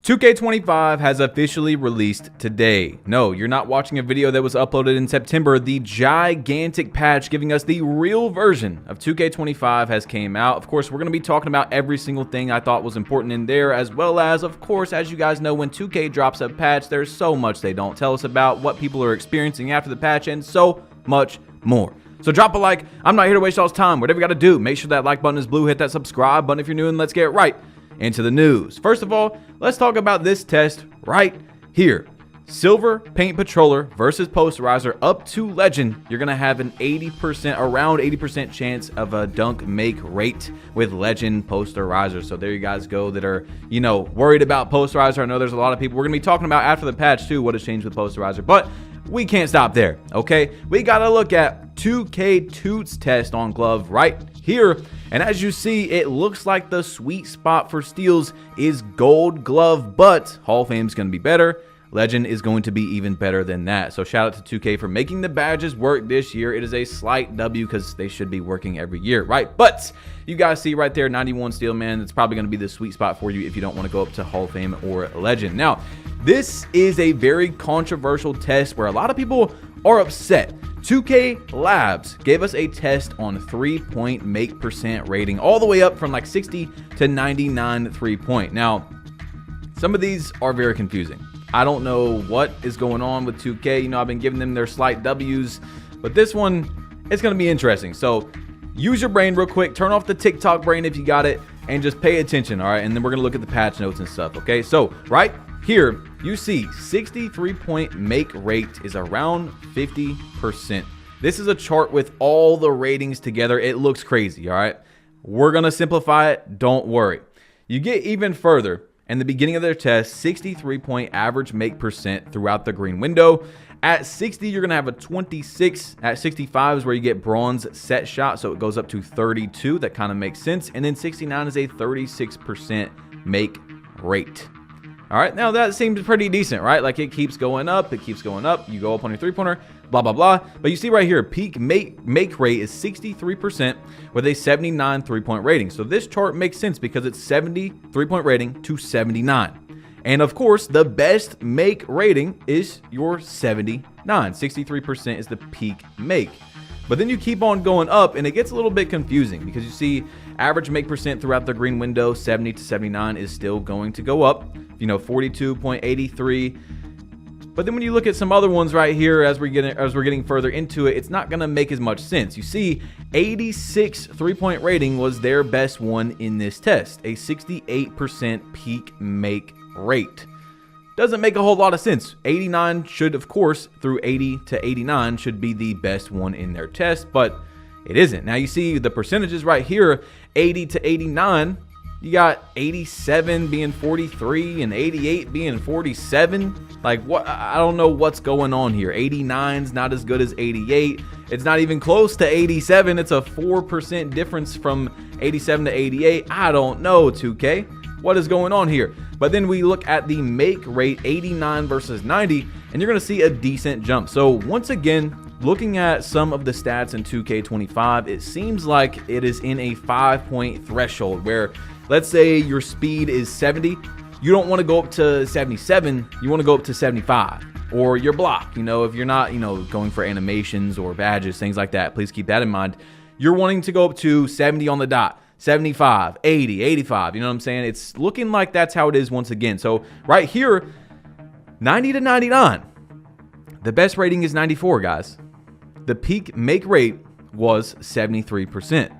2K25 has officially released today. No, you're not watching a video that was uploaded in September. The gigantic patch giving us the real version of 2K25 has came out. Of course, we're going to be talking about every single thing I thought was important in there, as well as, of course, as you guys know, when 2K drops a patch, there's so much they don't tell us about, what people are experiencing after the patch, and so much more. So drop a like. I'm not here to waste y'all's time. Whatever you got to do, make sure that like button is blue, hit that subscribe button if you're new, and let's get right into the news. First of all, let's talk about this test right here. Silver Paint Patroller versus Posterizer up to Legend. You're going to have an around 80% chance of a dunk make rate with Legend Posterizer. So there you guys go that are, worried about Posterizer. I know there's a lot of people. We're going to be talking about after the patch too what has changed with Posterizer, but we can't stop there, okay? We got to look at 2K Toots test on glove right here. And as you see, it looks like the sweet spot for steals is gold glove, but Hall of Fame is going to be better. Legend is going to be even better than that. So shout out to 2K for making the badges work this year. It is a slight W because they should be working every year, right? But you guys see right there, 91 steal, man. It's probably going to be the sweet spot for you if you don't want to go up to Hall of Fame or Legend. Now, this is a very controversial test where a lot of people are upset. 2K Labs gave us a test on 3-point make percent rating, all the way up from like 60 to 99 3-point. Now, some of these are very confusing. I don't know what is going on with 2K. I've been giving them their slight W's, but this one, it's going to be interesting. So use your brain real quick. Turn off the TikTok brain if you got it, and just pay attention, all right? And then we're going to look at the patch notes and stuff, okay? So right here, you see 63-point make rate is around 50%. This is a chart with all the ratings together. It looks crazy, all right? We're going to simplify it. Don't worry. You get even further. In the beginning of their test, 63-point average make percent throughout the green window. At 60, you're going to have a 26. At 65 is where you get bronze set shot, so it goes up to 32. That kind of makes sense. And then 69 is a 36% make rate. All right, now that seems pretty decent, right? Like it keeps going up, it keeps going up. You go up on your three-pointer, blah, blah, blah. But you see right here, peak make rate is 63% with a 79 three-point rating. So this chart makes sense because it's 70 three-point rating to 79. And of course, the best make rating is your 79. 63% is the peak make. But then you keep on going up and it gets a little bit confusing because you see average make percent throughout the green window, 70 to 79 is still going to go up. 42.83. But then when you look at some other ones right here, as we're getting further into it, it's not going to make as much sense. You see, 86 three-point rating was their best one in this test, a 68% peak make rate. Doesn't make a whole lot of sense. 89 should, of course, through 80 to 89 should be the best one in their test, but it isn't. Now you see the percentages right here, 80 to 89. You got 87 being 43 and 88 being 47. Like, what? I don't know what's going on here. 89's not as good as 88. It's not even close to 87. It's a 4% difference from 87 to 88. I don't know, 2K. What is going on here? But then we look at the make rate, 89 versus 90, and you're going to see a decent jump. So once again, looking at some of the stats in 2K25, it seems like it is in a 5-point threshold where, let's say your speed is 70. You don't want to go up to 77. You want to go up to 75. Or your block, if you're not, going for animations or badges, things like that, please keep that in mind. You're wanting to go up to 70 on the dot. 75, 80, 85, you know what I'm saying? It's looking like that's how it is once again. So right here, 90 to 99. The best rating is 94, guys. The peak make rate was 73%.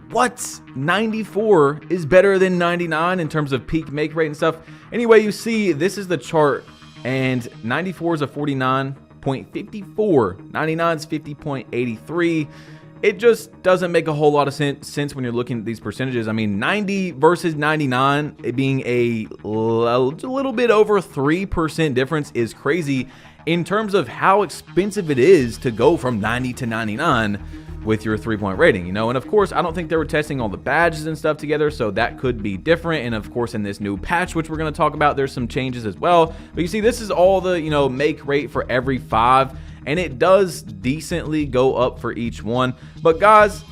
What? 94 is better than 99 in terms of peak make rate and stuff. Anyway, you see, this is the chart, and 94 is a 49.54. 99 is 50.83. It just doesn't make a whole lot of sense when you're looking at these percentages. I mean, 90 versus 99, it being a little bit over 3% difference is crazy in terms of how expensive it is to go from 90 to 99 with your 3-point rating, And of course, I don't think they were testing all the badges and stuff together, so that could be different. And of course, in this new patch, which we're going to talk about, there's some changes as well. But you see, this is all the, make rate for every 5. And it does decently go up for each one. But guys,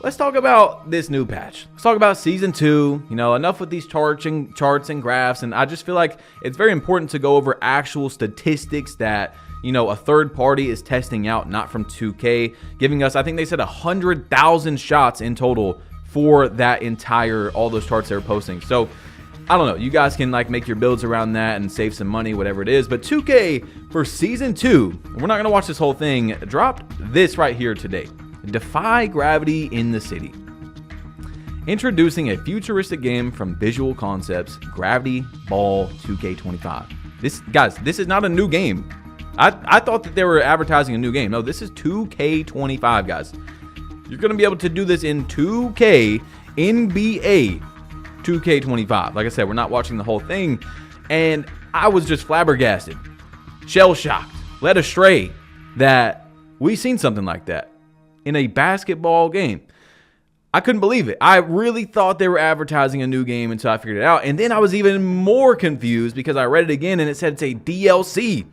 let's talk about this new patch. Let's talk about Season 2. You know, enough with these charts and graphs, and I just feel like it's very important to go over actual statistics that, you know, a third party is testing out, not from 2K, giving us, I think they said 100,000 shots in total for that entire, all those charts they were posting. So, I don't know, you guys can like make your builds around that and save some money, whatever it is. But 2K for Season 2, we're not going to watch this whole thing, dropped this right here today. Defy Gravity in the City. Introducing a futuristic game from Visual Concepts, Gravity Ball 2K25. This is not a new game. I thought that they were advertising a new game. No, this is 2K25, guys. You're going to be able to do this in 2K NBA 2K25. Like I said, we're not watching the whole thing. And I was just flabbergasted, shell-shocked, led astray that we seen something like that in a basketball game. I couldn't believe it. I really thought they were advertising a new game until I figured it out. And then I was even more confused because I read it again and it said it's a DLC,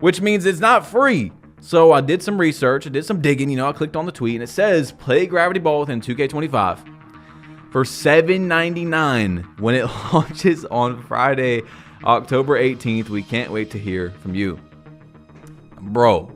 which means it's not free. So I did some research, I did some digging, you know, I clicked on the tweet and it says play Gravity Ball within 2K25 for $7.99 when it launches on Friday, October 18th. We can't wait to hear from you. Bro.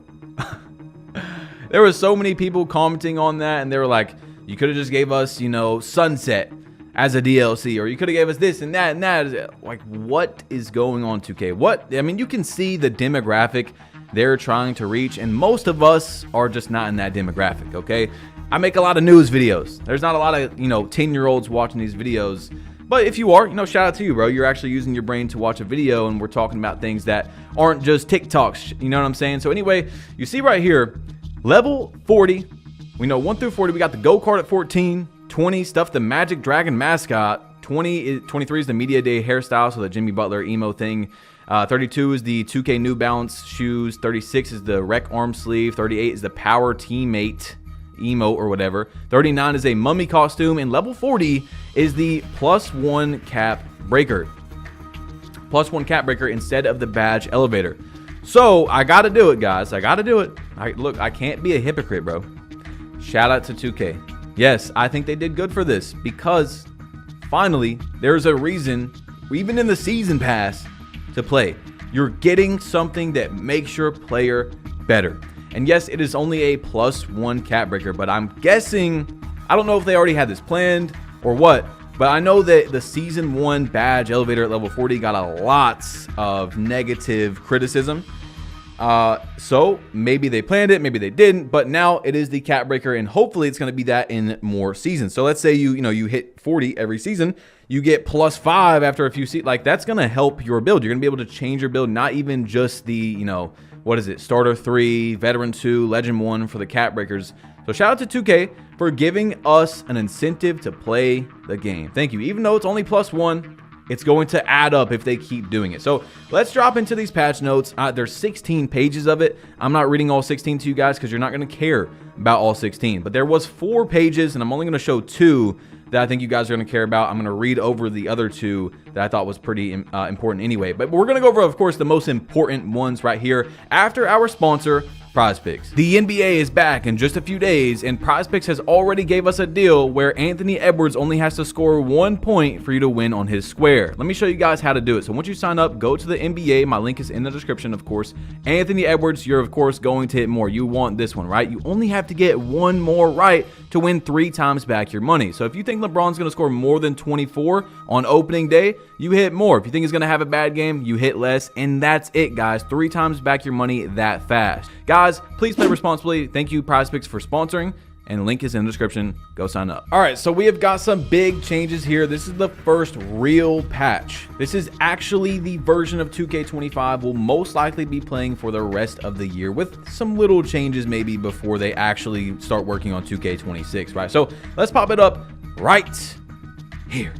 There were so many people commenting on that, and they were like, you could have just gave us, you know, Sunset as a DLC, or you could have gave us this and that and that. Like, what is going on, 2K? What? I mean, you can see the demographic they're trying to reach, and most of us are just not in that demographic, okay? I make a lot of news videos. There's not a lot of, you know, 10-year-olds watching these videos. But if you are, you know, shout out to you, bro. You're actually using your brain to watch a video, and we're talking about things that aren't just TikToks, you know what I'm saying? So anyway, you see right here, level 40, we know 1 through 40, we got the go-kart at 14, 20, stuff the Magic Dragon mascot, 23 is the Media Day hairstyle, so the Jimmy Butler emo thing, 32 is the 2K New Balance shoes, 36 is the Rec arm sleeve, 38 is the Power Teammate emote or whatever, 39 is a mummy costume, and level 40 is the +1 cap breaker. +1 cap breaker instead of the badge elevator. So, I gotta do it, guys. I gotta do it. Look, I can't be a hypocrite, bro. Shout out to 2K. Yes, I think they did good for this because finally, there's a reason, even in the season pass, to play. You're getting something that makes your player better. And yes, it is only a +1 cap breaker, but I'm guessing, I don't know if they already had this planned or what, but I know that the Season 1 badge elevator at level 40 got a lot of negative criticism. So maybe they planned it, maybe they didn't, but now it is the cap breaker, and hopefully it's going to be that in more seasons. So let's say you hit 40 every season, you get +5 after a few seasons. Like, that's going to help your build. You're going to be able to change your build, not even just the, what is it, Starter 3, Veteran 2, Legend 1 for the cap breakers. So shout out to 2K for giving us an incentive to play the game. Thank you. Even though it's only +1, it's going to add up if they keep doing it. So let's drop into these patch notes. There's 16 pages of it. I'm not reading all 16 to you guys because you're not going to care about all 16. But there was 4 pages, and I'm only going to show 2 that I think you guys are going to care about. I'm going to read over the other 2 that I thought was pretty important anyway. But we're going to go over, of course, the most important ones right here after our sponsor, PrizePicks. The NBA is back in just a few days, and PrizePicks has already gave us a deal where Anthony Edwards only has to score 1 point for you to win on his square. Let me show you guys how to do it. So once you sign up, go to the NBA. My link is in the description, of course. Anthony Edwards, you're of course going to hit more. You want this one, right? You only have to get 1 more right to win 3 times back your money. So if you think LeBron's going to score more than 24 on opening day, you hit more. If you think he's going to have a bad game, you hit less. And that's it, guys. 3 times back your money that fast. Guys, please play responsibly. Thank you, PrizePicks, for sponsoring, and the link is in the description. Go sign up. All right, so we have got some big changes here. This is the first real patch. This is actually the version of 2K25 we'll most likely be playing for the rest of the year, with some little changes maybe before they actually start working on 2K26, right? So let's pop it up right here.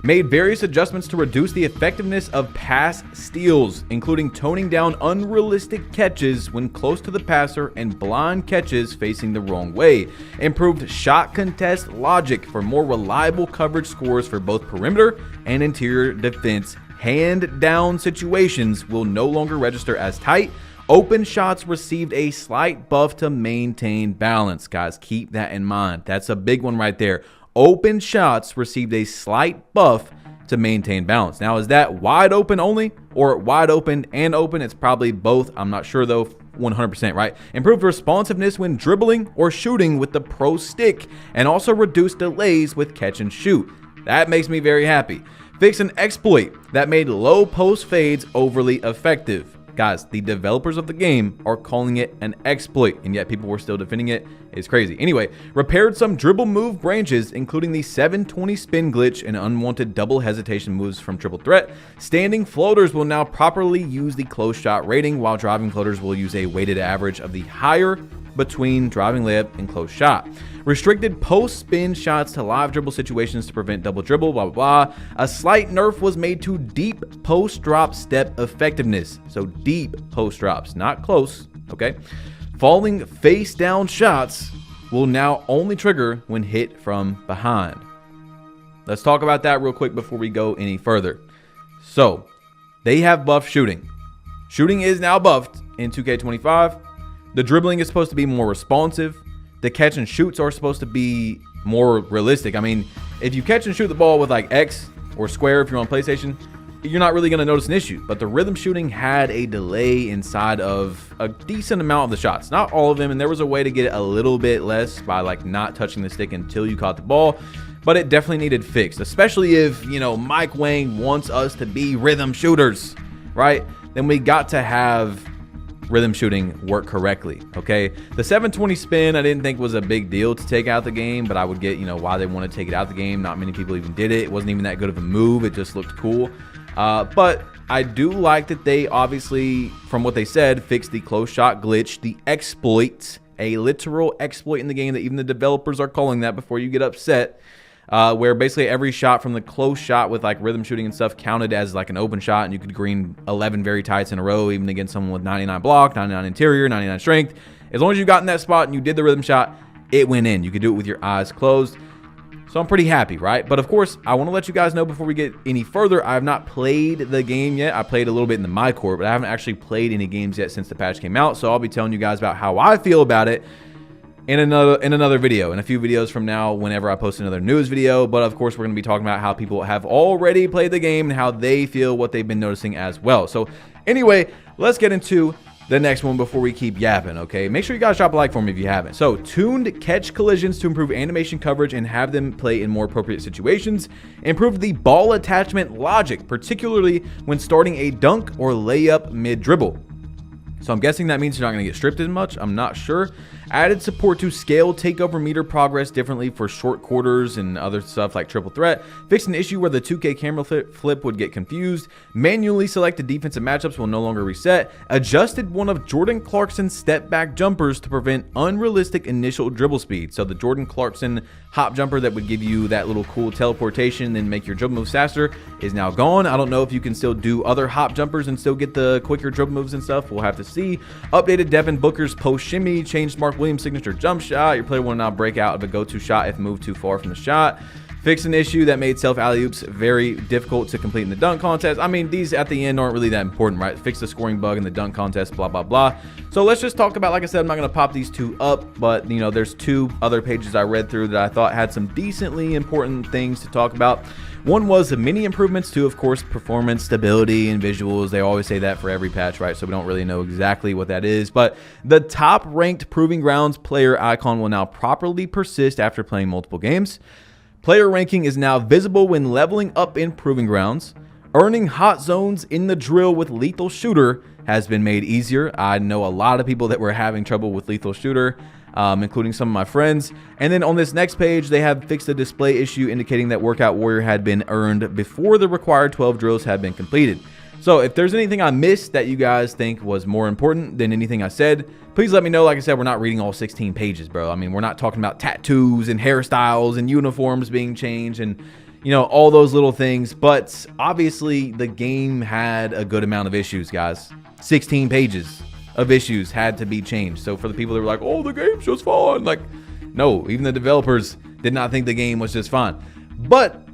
Made various adjustments to reduce the effectiveness of pass steals, including toning down unrealistic catches when close to the passer and blind catches facing the wrong way. Improved shot contest logic for more reliable coverage scores for both perimeter and interior defense. Hand down situations will no longer register as tight. Open shots received a slight buff to maintain balance. Guys, keep that in mind. That's a big one right there. Open shots received a slight buff to maintain balance. Now, is that wide open only or wide open and open? It's probably both. I'm not sure though. 100%, right? Improved responsiveness when dribbling or shooting with the pro stick, and also reduced delays with catch and shoot. That makes me very happy. Fixed an exploit that made low post fades overly effective. Guys, the developers of the game are calling it an exploit, and yet people were still defending it. It's crazy. Anyway, repaired some dribble move branches, including the 720 spin glitch and unwanted double hesitation moves from triple threat. Standing floaters will now properly use the close shot rating, while driving floaters will use a weighted average of the higher between driving layup and close shot. Restricted post spin shots to live dribble situations to prevent double dribble, blah, blah, blah. A slight nerf was made to deep post drop step effectiveness. So deep post drops, not close, okay? Falling face down shots will now only trigger when hit from behind. Let's talk about that real quick before we go any further. So they have buffed shooting. Shooting is now buffed in 2K25. The dribbling is supposed to be more responsive. The catch and shoots are supposed to be more realistic. I mean, if you catch and shoot the ball with like X or square if you're on PlayStation, you're not really going to notice an issue. But the rhythm shooting had a delay inside of a decent amount of the shots. Not all of them, and there was a way to get it a little bit less by like not touching the stick until you caught the ball. But it definitely needed fixed, especially if, you know, Mike Wang wants us to be rhythm shooters, right? Then we got to have rhythm shooting work correctly, okay? The 720 spin I didn't think was a big deal to take out the game, but I would get, you know, why they want to take it out the game. Not many people even did it. It wasn't even that good of a move. It just looked cool. But I do like that they obviously, from what they said, fixed the close shot glitch, the exploit, a literal exploit in the game that even the developers are calling that before you get upset. Where basically every shot from the close shot with like rhythm shooting and stuff counted as like an open shot, and you could green 11 very tights in a row, even against someone with 99 block, 99 interior, 99 strength. As long as you got in that spot and you did the rhythm shot, it went in. You could do it with your eyes closed. So I'm pretty happy, right? But of course, I want to let you guys know before we get any further, I have not played the game yet. I played a little bit in the My Court, but I haven't actually played any games yet since the patch came out. So I'll be telling you guys about how I feel about it in another video, in a few videos from now, whenever I post another news video. But of course, we're going to be talking about how people have already played the game and how they feel, what they've been noticing as well. So anyway, let's get into the next one before we keep yapping, okay? Make sure you guys drop a like for me if you haven't. So, tuned catch collisions to improve animation coverage and have them play in more appropriate situations. Improved the ball attachment logic, particularly when starting a dunk or layup mid-dribble. So I'm guessing that means you're not going to get stripped as much. I'm not sure. Added support to scale takeover meter progress differently for short quarters and other stuff like triple threat. Fixed an issue where the 2K camera flip would get confused. Manually selected defensive matchups will no longer reset. Adjusted one of Jordan Clarkson's step back jumpers to prevent unrealistic initial dribble speed. So the Jordan Clarkson hop jumper that would give you that little cool teleportation and make your dribble moves faster is now gone. I don't know if you can still do other hop jumpers and still get the quicker dribble moves and stuff. We'll have to see. Updated Devin Booker's post shimmy. Changed Mark Williams' signature jump shot. Your player will now break out of a go-to shot if moved too far from the shot. Fixed an issue that made self alley-oops very difficult to complete in the dunk contest. I mean, these at the end aren't really that important, right? Fix the scoring bug in the dunk contest, blah, blah, blah. So let's just talk about, like I said, I'm not going to pop these two up, but, you know, there's two other pages I read through that I thought had some decently important things to talk about. One was the mini improvements to, of course, performance, stability, and visuals. They always say that for every patch, right? So we don't really know exactly what that is. But the top-ranked Proving Grounds player icon will now properly persist after playing multiple games. Player ranking is now visible when leveling up in Proving Grounds. Earning hot zones in the drill with Lethal Shooter has been made easier. I know a lot of people that were having trouble with Lethal Shooter, including some of my friends. And then on this next page, they have fixed a display issue indicating that Workout Warrior had been earned before the required 12 drills had been completed. So if there's anything I missed that you guys think was more important than anything I said, please let me know. Like I said, we're not reading all 16 pages, bro. I mean, we're not talking about tattoos and hairstyles and uniforms being changed and, you know, all those little things. But obviously, the game had a good amount of issues, guys. 16 pages of issues had to be changed. So for the people that were like, oh, the game's just fine. Like, no, even the developers did not think the game was just fine. But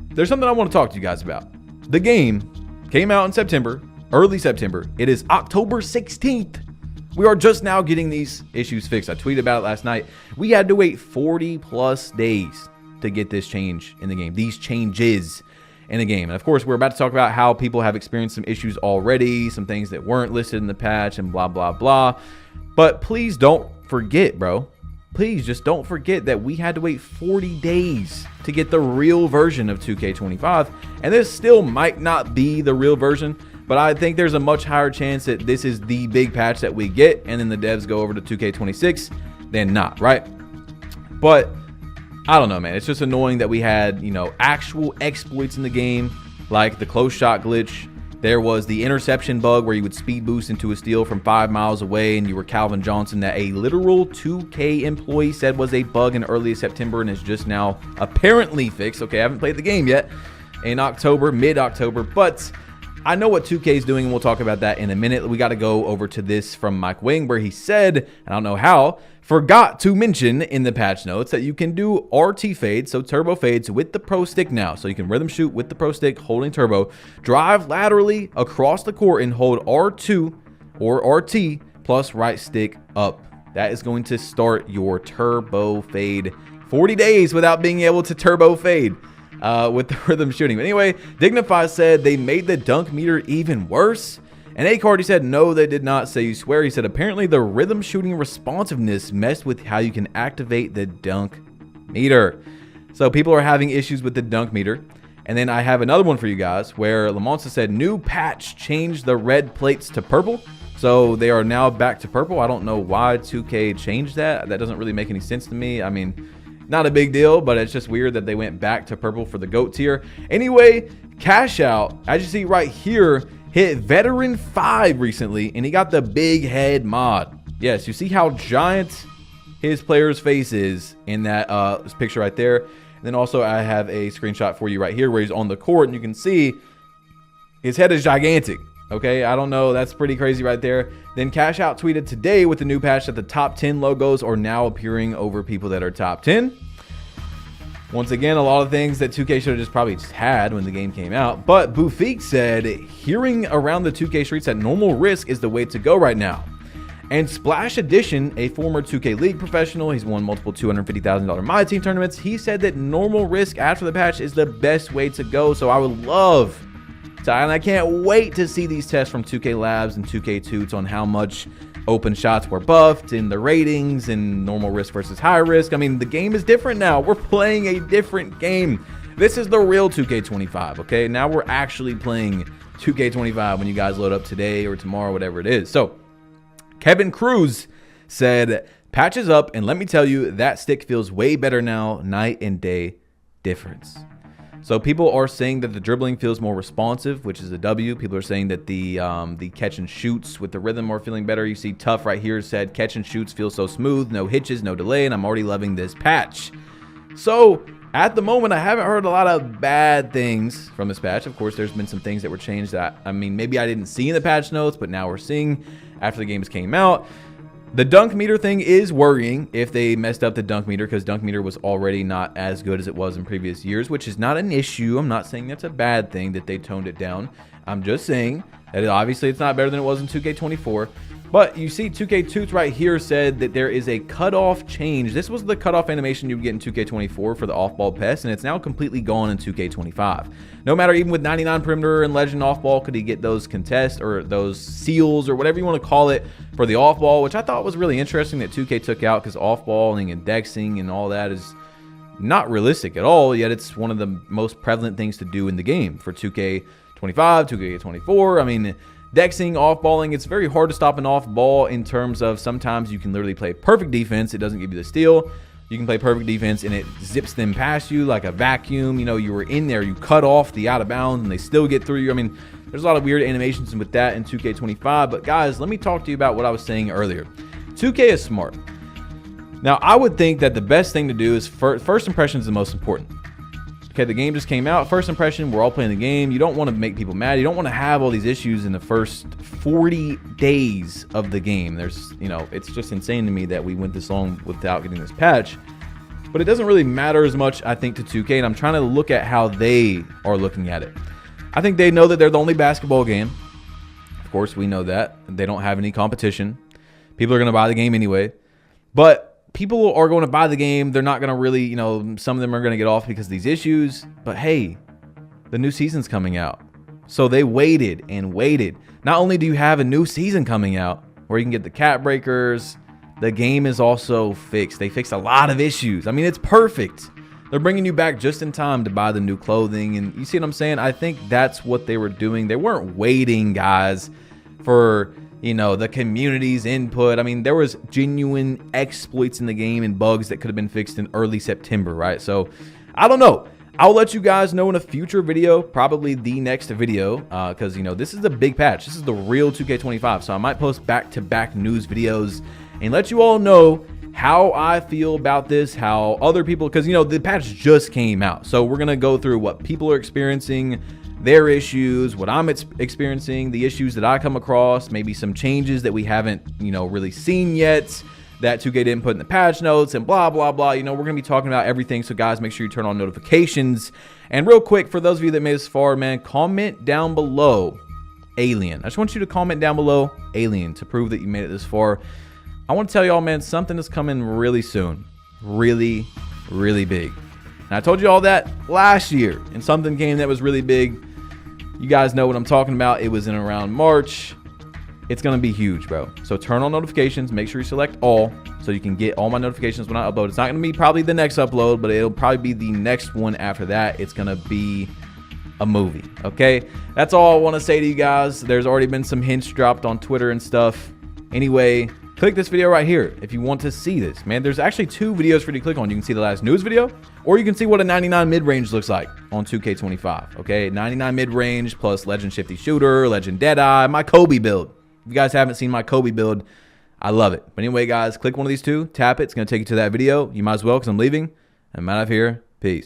there's something I want to talk to you guys about. The game came out in September. early September. It is October 16th. We are just now getting these issues fixed. I tweeted about it last night. We had to wait 40 plus days to get this change in the game, these changes in the game. And of course, we're about to talk about how people have experienced some issues already, some things that weren't listed in the patch and blah, blah, blah. But please don't forget, bro. Please just don't forget that we had to wait 40 days to get the real version of 2K25. And this still might not be the real version, but I think there's a much higher chance that this is the big patch that we get and then the devs go over to 2K26 than not, right? But I don't know, man. It's just annoying that we had, actual exploits in the game, like the close shot glitch. There was the interception bug where you would speed boost into a steal from 5 miles away and you were Calvin Johnson, that a literal 2K employee said was a bug in early September and is just now apparently fixed. Okay, I haven't played the game yet in October, mid-October, but I know what 2K is doing, and we'll talk about that in a minute. We got to go over to this from Mike Wing, where he said, I don't know how, forgot to mention in the patch notes that you can do RT fades, so turbo fades with the pro stick now. So you can rhythm shoot with the pro stick holding turbo, drive laterally across the court and hold R2 or RT plus right stick up. That is going to start your turbo fade. 40 days without being able to turbo fade. With the rhythm shooting. But anyway, Dignify said they made the dunk meter even worse. And A-Card, he said, no, they did not say you swear. He said, apparently the rhythm shooting responsiveness messed with how you can activate the dunk meter. So people are having issues with the dunk meter. And then I have another one for you guys where Lamonza said, new patch changed the red plates to purple. So they are now back to purple. I don't know why 2K changed that. That doesn't really make any sense to me. I mean, not a big deal, but it's just weird that they went back to purple for the GOAT tier. Anyway, Cash Out, as you see right here, hit Veteran 5 recently, and he got the big head mod. Yes, you see how giant his player's face is in that picture right there. And then also I have a screenshot for you right here where he's on the court, and you can see his head is gigantic. Okay, I don't know. That's pretty crazy right there. Then Cash Out tweeted today with the new patch that the top 10 logos are now appearing over people that are top 10. Once again, a lot of things that 2K should have just probably had when the game came out. But Bufik said, hearing around the 2K streets that normal risk is the way to go right now. And Splash Edition, a former 2K League professional, he's won multiple $250,000 My Team tournaments. He said that normal risk after the patch is the best way to go. So I would love to, and I can't wait to see these tests from 2K Labs and 2K Toots on how much open shots were buffed and the ratings and normal risk versus high risk. I mean, the game is different now. We're playing a different game. This is the real 2K25, okay? Now we're actually playing 2K25 when you guys load up today or tomorrow, whatever it is. So Kevin Cruz said, patches up, and let me tell you, that stick feels way better now, night and day difference. So people are saying that the dribbling feels more responsive, which is a W. People are saying that the catch and shoots with the rhythm are feeling better. You see Tough right here said, catch and shoots feel so smooth, no hitches, no delay, and I'm already loving this patch. So at the moment, I haven't heard a lot of bad things from this patch. Of course, there's been some things that were changed that, I mean, maybe I didn't see in the patch notes, but now we're seeing after the games came out. The dunk meter thing is worrying if they messed up the dunk meter, because dunk meter was already not as good as it was in previous years, which is not an issue. I'm not saying that's a bad thing that they toned it down. I'm just saying that obviously it's not better than it was in 2K24. But you see 2K Toots right here said that there is a cutoff change. This was the cutoff animation you would get in 2K24 for the off-ball pest, and it's now completely gone in 2K25. No matter, even with 99 perimeter and legend off-ball, could he get those contests or those seals or whatever you want to call it for the off-ball, which I thought was really interesting that 2K took out, because off-balling and dexing and all that is not realistic at all, yet it's one of the most prevalent things to do in the game for 2K25, 2K24. I mean, dexing, off-balling, it's very hard to stop an off-ball in terms of sometimes you can literally play perfect defense. It doesn't give you the steal. You can play perfect defense and it zips them past you like a vacuum. You know, you were in there, you cut off the out of bounds and they still get through you. I mean, there's a lot of weird animations with that in 2K25. But guys, let me talk to you about what I was saying earlier. 2K is smart. Now, I would think that the best thing to do is first impression is the most important. Okay, the game just came out. First impression, we're all playing the game. You don't want to make people mad. You don't want to have all these issues in the first 40 days of the game. There's, you know, it's just insane to me that we went this long without getting this patch. But it doesn't really matter as much, I think, to 2K. And I'm trying to look at how they are looking at it. I think they know that they're the only basketball game. Of course, we know that. They don't have any competition. People are going to buy the game anyway. But people are going to buy the game. They're not going to really, you know, some of them are going to get off because of these issues. But hey, the new season's coming out. So they waited and waited. Not only do you have a new season coming out where you can get the cap breakers, the game is also fixed. They fixed a lot of issues. I mean, it's perfect. They're bringing you back just in time to buy the new clothing. And you see what I'm saying? I think that's what they were doing. They weren't waiting, guys, for, you know, the community's input. I mean, there was genuine exploits in the game and bugs that could have been fixed in early September, right? So I don't know. I'll let you guys know in a future video, probably the next video, because, you know, this is the big patch. This is the real 2K25. So I might post back-to-back news videos and let you all know how I feel about this, how other people, because, you know, the patch just came out. So we're going to go through what people are experiencing, their issues, what I'm experiencing, the issues that I come across, maybe some changes that we haven't, you know, really seen yet, that 2K didn't put in the patch notes, and blah, blah, blah. You know, we're going to be talking about everything. So, guys, make sure you turn on notifications. And real quick, for those of you that made this far, man, comment down below Alien. I just want you to comment down below Alien to prove that you made it this far. I want to tell y'all, man, something is coming really soon. Really, really big. And I told you all that last year, and something came that was really big. You guys know what I'm talking about. It was in around March. It's going to be huge, bro. So turn on notifications. Make sure you select all so you can get all my notifications when I upload. It's not going to be probably the next upload, but it'll probably be the next one after that. It's going to be a movie, okay? That's all I want to say to you guys. There's already been some hints dropped on Twitter and stuff. Anyway, click this video right here if you want to see this, man. There's actually 2 videos for you to click on. You can see the last news video, or you can see what a 99 mid-range looks like on 2K25, okay? 99 mid-range plus Legend Shifty Shooter, Legend Deadeye, my Kobe build. If you guys haven't seen my Kobe build, I love it. But anyway, guys, click one of these 2, tap it. It's going to take you to that video. You might as well, because I'm leaving. I'm out of here. Peace.